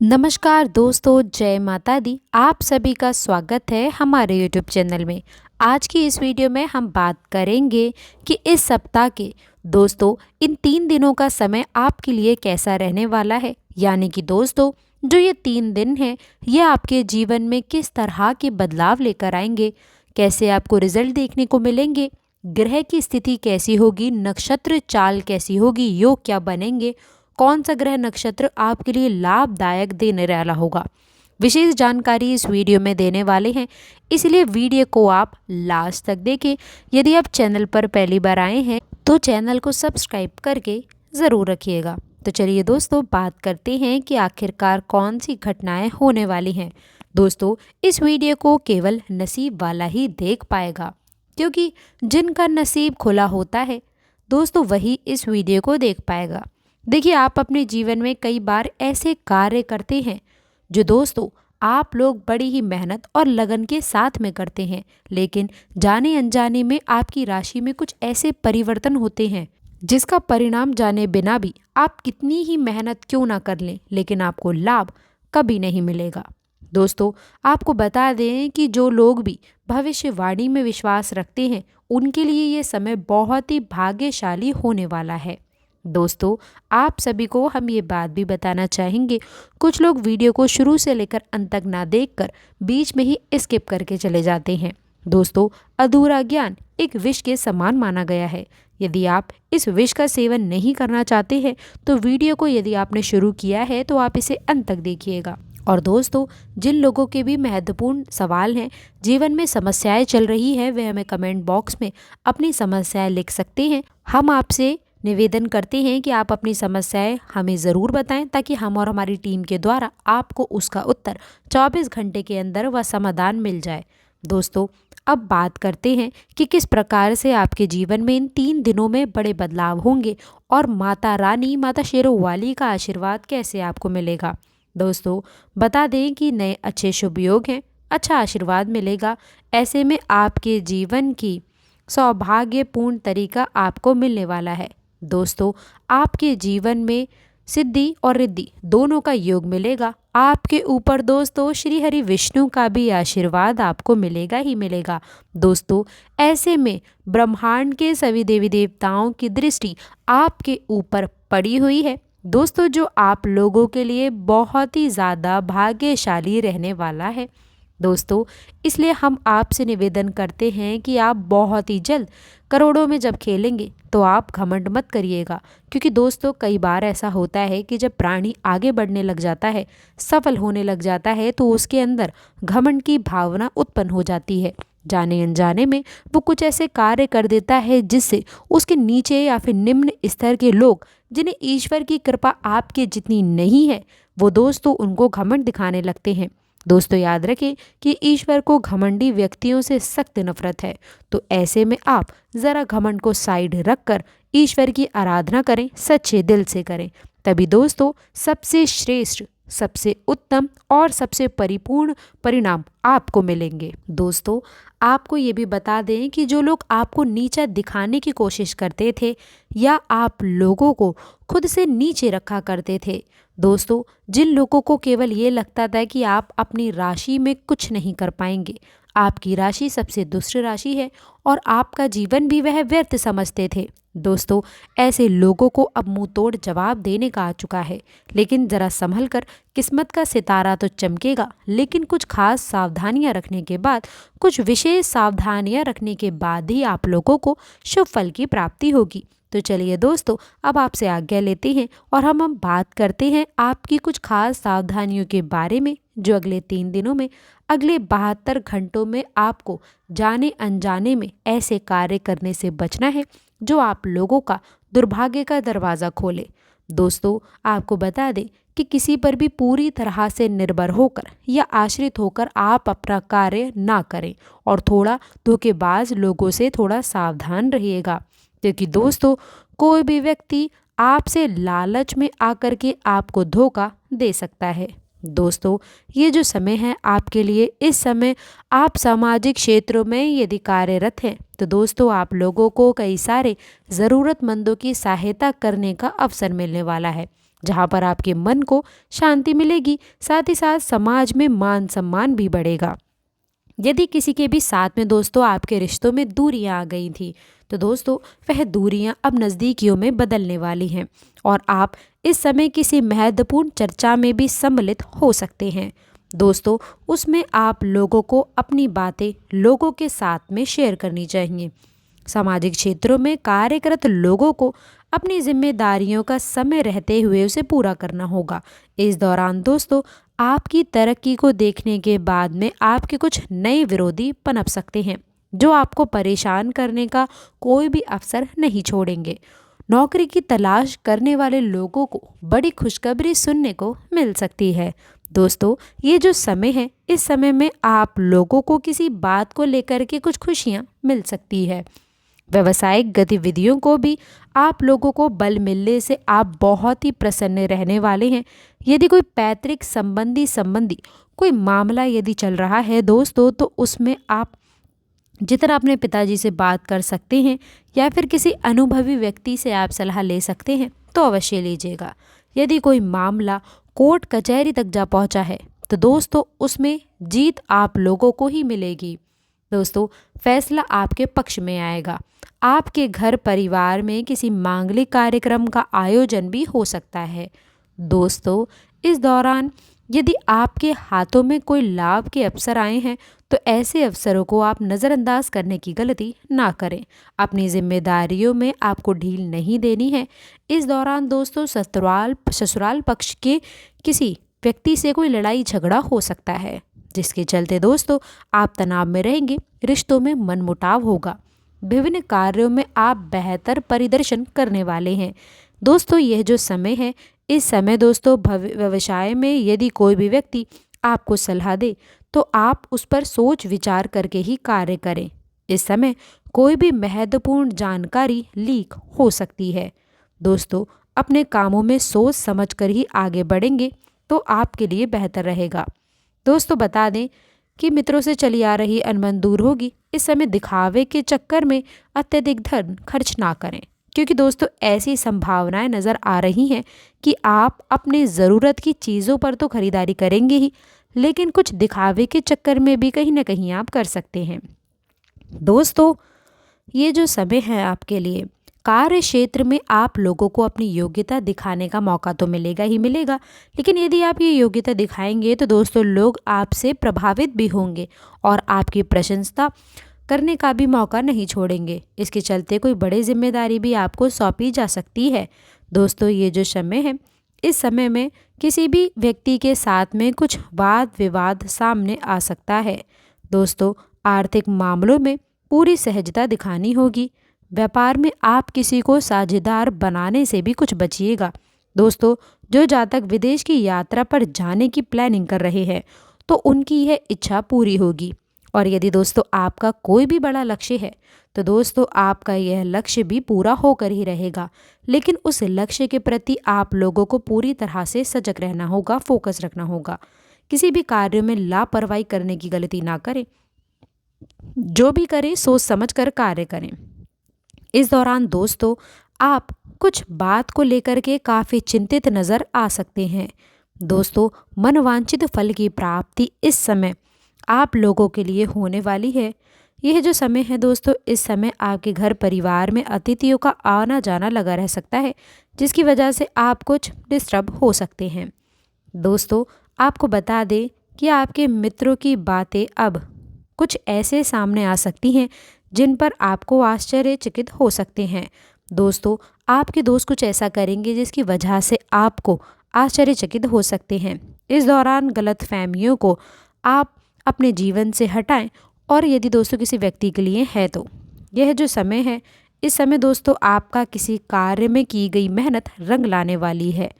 नमस्कार दोस्तों, जय माता दी। आप सभी का स्वागत है हमारे यूट्यूब चैनल में। आज की इस वीडियो में हम बात करेंगे कि इस सप्ताह के दोस्तों इन 3 दिनों का समय आपके लिए कैसा रहने वाला है। यानी कि दोस्तों जो ये 3 दिन हैं ये आपके जीवन में किस तरह के बदलाव लेकर आएंगे, कैसे आपको रिजल्ट देखने को मिलेंगे, ग्रह की स्थिति कैसी होगी, नक्षत्र चाल कैसी होगी, योग क्या बनेंगे, कौन सा ग्रह नक्षत्र आपके लिए लाभदायक देने वाला होगा, विशेष जानकारी इस वीडियो में देने वाले हैं। इसलिए वीडियो को आप लास्ट तक देखें। यदि आप चैनल पर पहली बार आए हैं तो चैनल को सब्सक्राइब करके ज़रूर रखिएगा। तो चलिए दोस्तों बात करते हैं कि आखिरकार कौन सी घटनाएं होने वाली हैं। दोस्तों इस वीडियो को केवल नसीब वाला ही देख पाएगा, क्योंकि जिनका नसीब खुला होता है दोस्तों वही इस वीडियो को देख पाएगा। देखिए, आप अपने जीवन में कई बार ऐसे कार्य करते हैं जो दोस्तों आप लोग बड़ी ही मेहनत और लगन के साथ में करते हैं, लेकिन जाने अनजाने में आपकी राशि में कुछ ऐसे परिवर्तन होते हैं जिसका परिणाम जाने बिना भी आप कितनी ही मेहनत क्यों ना कर लें, लेकिन आपको लाभ कभी नहीं मिलेगा। दोस्तों आपको बता दें कि जो लोग भी भविष्यवाणी में विश्वास रखते हैं उनके लिए ये समय बहुत ही भाग्यशाली होने वाला है। दोस्तों आप सभी को हम ये बात भी बताना चाहेंगे, कुछ लोग वीडियो को शुरू से लेकर अंत तक ना देखकर बीच में ही स्किप करके चले जाते हैं। दोस्तों अधूरा ज्ञान एक विष के समान माना गया है। यदि आप इस विष का सेवन नहीं करना चाहते हैं तो वीडियो को यदि आपने शुरू किया है तो आप इसे अंत तक देखिएगा। और दोस्तों जिन लोगों के भी महत्वपूर्ण सवाल हैं, जीवन में समस्याएं चल रही है, वे हमें कमेंट बॉक्स में अपनी समस्याएं लिख सकते हैं। हम आपसे निवेदन करते हैं कि आप अपनी समस्याएं हमें ज़रूर बताएं ताकि हम और हमारी टीम के द्वारा आपको उसका उत्तर 24 घंटे के अंदर वह समाधान मिल जाए। दोस्तों अब बात करते हैं कि किस प्रकार से आपके जीवन में इन 3 दिनों में बड़े बदलाव होंगे और माता रानी माता शेरों वाली का आशीर्वाद कैसे आपको मिलेगा। दोस्तों बता दें कि नए अच्छे शुभ योग हैं, अच्छा आशीर्वाद मिलेगा। ऐसे में आपके जीवन की सौभाग्यपूर्ण तरीका आपको मिलने वाला है। दोस्तों आपके जीवन में सिद्धि और रिद्धि दोनों का योग मिलेगा। आपके ऊपर दोस्तों श्री हरि विष्णु का भी आशीर्वाद आपको मिलेगा ही मिलेगा। दोस्तों ऐसे में ब्रह्मांड के सभी देवी देवताओं की दृष्टि आपके ऊपर पड़ी हुई है दोस्तों, जो आप लोगों के लिए बहुत ही ज़्यादा भाग्यशाली रहने वाला है। दोस्तों इसलिए हम आपसे निवेदन करते हैं कि आप बहुत ही जल्द करोड़ों में जब खेलेंगे तो आप घमंड मत करिएगा, क्योंकि दोस्तों कई बार ऐसा होता है कि जब प्राणी आगे बढ़ने लग जाता है, सफल होने लग जाता है, तो उसके अंदर घमंड की भावना उत्पन्न हो जाती है। जाने अनजाने में वो कुछ ऐसे कार्य कर देता है जिससे उसके नीचे या फिर निम्न स्तर के लोग, जिन्हें ईश्वर की कृपा आपके जितनी नहीं है, वो दोस्तों उनको घमंड दिखाने लगते हैं। दोस्तों याद रखें कि ईश्वर को घमंडी व्यक्तियों से सख्त नफरत है, तो ऐसे में आप ज़रा घमंड को साइड रखकर ईश्वर की आराधना करें, सच्चे दिल से करें। तभी दोस्तों सबसे श्रेष्ठ, सबसे उत्तम और सबसे परिपूर्ण परिणाम आपको मिलेंगे। दोस्तों आपको ये भी बता दें कि जो लोग आपको नीचा दिखाने की कोशिश करते थे या आप लोगों को खुद से नीचे रखा करते थे, दोस्तों जिन लोगों को केवल ये लगता था कि आप अपनी राशि में कुछ नहीं कर पाएंगे, आपकी राशि सबसे दुष्ट राशि है और आपका जीवन भी वह व्यर्थ समझते थे, दोस्तों ऐसे लोगों को अब मुंह तोड़ जवाब देने का आ चुका है। लेकिन ज़रा संभल कर, किस्मत का सितारा तो चमकेगा, लेकिन कुछ खास सावधानियां रखने के बाद, कुछ विशेष सावधानियां रखने के बाद ही आप लोगों को शुभ फल की प्राप्ति होगी। तो चलिए दोस्तों अब आपसे आज्ञा लेते हैं और हम बात करते हैं आपकी कुछ खास सावधानियों के बारे में, जो अगले 3 दिनों में, अगले 72 घंटों में आपको जाने अनजाने में ऐसे कार्य करने से बचना है जो आप लोगों का दुर्भाग्य का दरवाज़ा खोले। दोस्तों आपको बता दें कि किसी पर भी पूरी तरह से निर्भर होकर या आश्रित होकर आप अपना कार्य ना करें और थोड़ा धोखेबाज लोगों से थोड़ा सावधान रहिएगा, क्योंकि दोस्तों कोई भी व्यक्ति आपसे लालच में आकर के आपको धोखा दे सकता है। दोस्तों ये जो समय है आपके लिए, इस समय आप सामाजिक क्षेत्रों में यदि कार्यरत हैं तो दोस्तों आप लोगों को कई सारे ज़रूरतमंदों की सहायता करने का अवसर मिलने वाला है। जहाँ पर आपके मन को शांति मिलेगी, साथ ही साथ समाज में मान सम्मान भी बढ़ेगा। यदि किसी के भी साथ में दोस्तों आपके रिश्तों में दूरियां आ गई थी, तो दोस्तों वह दूरियां अब नज़दीकियों में बदलने वाली हैं और आप इस समय किसी महत्वपूर्ण चर्चा में भी सम्मिलित हो सकते हैं। दोस्तों उसमें आप लोगों को अपनी बातें लोगों के साथ में शेयर करनी चाहिए। सामाजिक क्षेत्रों में कार्यरत लोगों को अपनी जिम्मेदारियों का समय रहते हुए उसे पूरा करना होगा। इस दौरान दोस्तों आपकी तरक्की को देखने के बाद में आपके कुछ नए विरोधी पनप सकते हैं, जो आपको परेशान करने का कोई भी अवसर नहीं छोड़ेंगे। नौकरी की तलाश करने वाले लोगों को बड़ी खुशखबरी सुनने को मिल सकती है। दोस्तों ये जो समय है, इस समय में आप लोगों को किसी बात को लेकर के कुछ खुशियां मिल सकती है। व्यावसायिक गतिविधियों को भी आप लोगों को बल मिलने से आप बहुत ही प्रसन्न रहने वाले हैं। यदि कोई पैतृक संबंधी कोई मामला यदि चल रहा है दोस्तों, तो उसमें आप जितना अपने पिताजी से बात कर सकते हैं या फिर किसी अनुभवी व्यक्ति से आप सलाह ले सकते हैं तो अवश्य लीजिएगा। यदि कोई मामला कोर्ट कचहरी तक जा पहुंचा है तो दोस्तों उसमें जीत आप लोगों को ही मिलेगी। दोस्तों फैसला आपके पक्ष में आएगा। आपके घर परिवार में किसी मांगलिक कार्यक्रम का आयोजन भी हो सकता है। दोस्तों इस दौरान यदि आपके हाथों में कोई लाभ के अवसर आए हैं तो ऐसे अवसरों को आप नज़रअंदाज करने की गलती ना करें। अपनी जिम्मेदारियों में आपको ढील नहीं देनी है। इस दौरान दोस्तों ससुराल पक्ष के किसी व्यक्ति से कोई लड़ाई झगड़ा हो सकता है, जिसके चलते दोस्तों आप तनाव में रहेंगे, रिश्तों में मनमुटाव होगा। विभिन्न कार्यों में आप बेहतर प्रदर्शन करने वाले हैं। दोस्तों यह जो समय है, इस समय दोस्तों व्यवसाय में यदि कोई भी व्यक्ति आपको सलाह दे तो आप उस पर सोच विचार करके ही कार्य करें। इस समय कोई भी महत्वपूर्ण जानकारी लीक हो सकती है। दोस्तों अपने कामों में सोच समझकर ही आगे बढ़ेंगे तो आपके लिए बेहतर रहेगा। दोस्तों बता दें कि मित्रों से चली आ रही अनबन दूर होगी। इस समय दिखावे के चक्कर में अत्यधिक धन खर्च ना करें, क्योंकि दोस्तों ऐसी संभावनाएं नज़र आ रही हैं कि आप अपने ज़रूरत की चीज़ों पर तो खरीदारी करेंगे ही, लेकिन कुछ दिखावे के चक्कर में भी कहीं ना कहीं आप कर सकते हैं। दोस्तों ये जो समय है आपके लिए, कार्य क्षेत्र में आप लोगों को अपनी योग्यता दिखाने का मौका तो मिलेगा ही मिलेगा, लेकिन यदि आप ये योग्यता दिखाएंगे तो दोस्तों लोग आपसे प्रभावित भी होंगे और आपकी प्रशंसा करने का भी मौका नहीं छोड़ेंगे। इसके चलते कोई बड़ी जिम्मेदारी भी आपको सौंपी जा सकती है। दोस्तों ये जो समय है, इस समय में किसी भी व्यक्ति के साथ में कुछ वाद विवाद सामने आ सकता है। दोस्तों आर्थिक मामलों में पूरी सहजता दिखानी होगी। व्यापार में आप किसी को साझेदार बनाने से भी कुछ बचिएगा। दोस्तों जो जातक विदेश की यात्रा पर जाने की प्लानिंग कर रहे हैं तो उनकी यह इच्छा पूरी होगी। और यदि दोस्तों आपका कोई भी बड़ा लक्ष्य है तो दोस्तों आपका यह लक्ष्य भी पूरा होकर ही रहेगा, लेकिन उस लक्ष्य के प्रति आप लोगों को पूरी तरह से सजग रहना होगा, फोकस रखना होगा। किसी भी कार्य में लापरवाही करने की गलती ना करें। जो भी करें सोच समझ कर कार्य करें। इस दौरान दोस्तों आप कुछ बात को लेकर के काफ़ी चिंतित नज़र आ सकते हैं। दोस्तों मनवांछित फल की प्राप्ति इस समय आप लोगों के लिए होने वाली है। यह जो समय है दोस्तों, इस समय आपके घर परिवार में अतिथियों का आना जाना लगा रह सकता है, जिसकी वजह से आप कुछ डिस्टर्ब हो सकते हैं। दोस्तों आपको बता दें कि आपके मित्रों की बातें अब कुछ ऐसे सामने आ सकती हैं जिन पर आपको आश्चर्यचकित हो सकते हैं। दोस्तों आपके दोस्त कुछ ऐसा करेंगे जिसकी वजह से आपको आश्चर्यचकित हो सकते हैं। इस दौरान गलतफहमियों को आप अपने जीवन से हटाएं और यदि दोस्तों किसी व्यक्ति के लिए है तो यह जो समय है, इस समय दोस्तों आपका किसी कार्य में की गई मेहनत रंग लाने वाली है।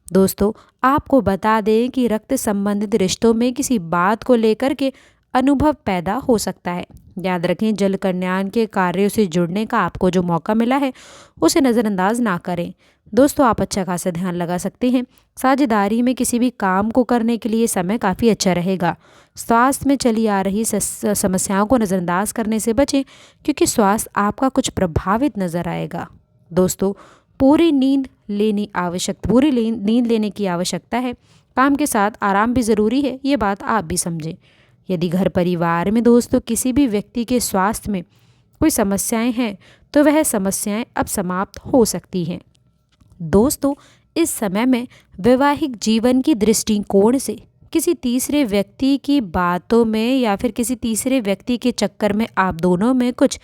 दोस्तों आपको बता दें कि रक्त संबंधित रिश्तों में किसी बात को लेकर के अनुभव पैदा हो सकता है। याद रखें जल कल्याण के कार्यों से जुड़ने का आपको जो मौका मिला है उसे नज़रअंदाज ना करें। दोस्तों आप अच्छा खासा ध्यान लगा सकते हैं। साझेदारी में किसी भी काम को करने के लिए समय काफ़ी अच्छा रहेगा। स्वास्थ्य में चली आ रही समस्याओं को नज़रअंदाज करने से बचें, क्योंकि स्वास्थ्य आपका कुछ प्रभावित नज़र आएगा। दोस्तों पूरी नींद लेने की आवश्यकता है। काम के साथ आराम भी ज़रूरी है, ये बात आप भी समझें। यदि घर परिवार में दोस्तों किसी भी व्यक्ति के स्वास्थ्य में कोई समस्याएं हैं तो वह समस्याएं अब समाप्त हो सकती हैं। दोस्तों, इस समय में वैवाहिक जीवन की दृष्टिकोण से किसी तीसरे व्यक्ति की बातों में या फिर किसी तीसरे व्यक्ति के चक्कर में आप दोनों में कुछ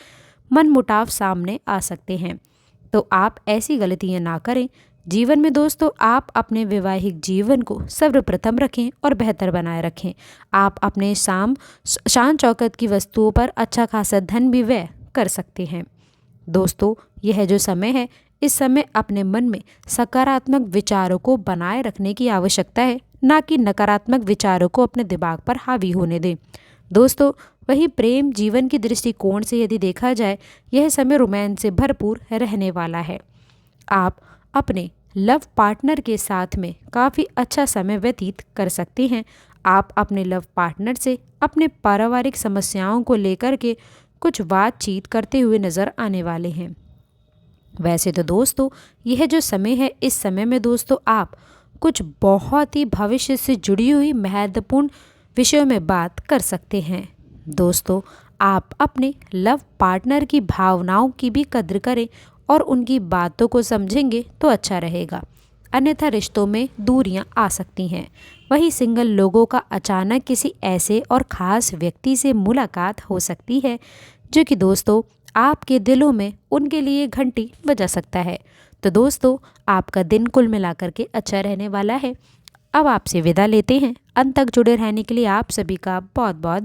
मनमुटाव सामने आ सकते हैं, तो आप ऐसी गलतियां ना करें। जीवन में दोस्तों आप अपने वैवाहिक जीवन को सर्वप्रथम रखें और बेहतर बनाए रखें। आप अपने शान चौकत की वस्तुओं पर अच्छा खासा धन भी व्यय कर सकते हैं। दोस्तों, यह जो समय है, इस समय अपने मन में सकारात्मक विचारों को बनाए रखने की आवश्यकता है, ना कि नकारात्मक विचारों को अपने दिमाग पर हावी होने दें। दोस्तों, वही प्रेम जीवन की दृष्टिकोण से यदि देखा जाए, यह समय रोमांस से भरपूर रहने वाला है। आप अपने लव पार्टनर के साथ में काफ़ी अच्छा समय व्यतीत कर सकते हैं। आप अपने लव पार्टनर से अपने पारिवारिक समस्याओं को लेकर के कुछ बातचीत करते हुए नज़र आने वाले हैं। वैसे तो दोस्तों, यह जो समय है, इस समय में दोस्तों आप कुछ बहुत ही भविष्य से जुड़ी हुई महत्वपूर्ण विषयों में बात कर सकते हैं। दोस्तों, आप अपने लव पार्टनर की भावनाओं की भी कद्र करें और उनकी बातों को समझेंगे तो अच्छा रहेगा, अन्यथा रिश्तों में दूरियां आ सकती हैं। वहीं सिंगल लोगों का अचानक किसी ऐसे और ख़ास व्यक्ति से मुलाकात हो सकती है जो कि दोस्तों आपके दिलों में उनके लिए घंटी बजा सकता है। तो दोस्तों, आपका दिन कुल मिलाकर के अच्छा रहने वाला है। अब आपसे विदा लेते हैं। अंत तक जुड़े रहने के लिए आप सभी का बहुत बहुत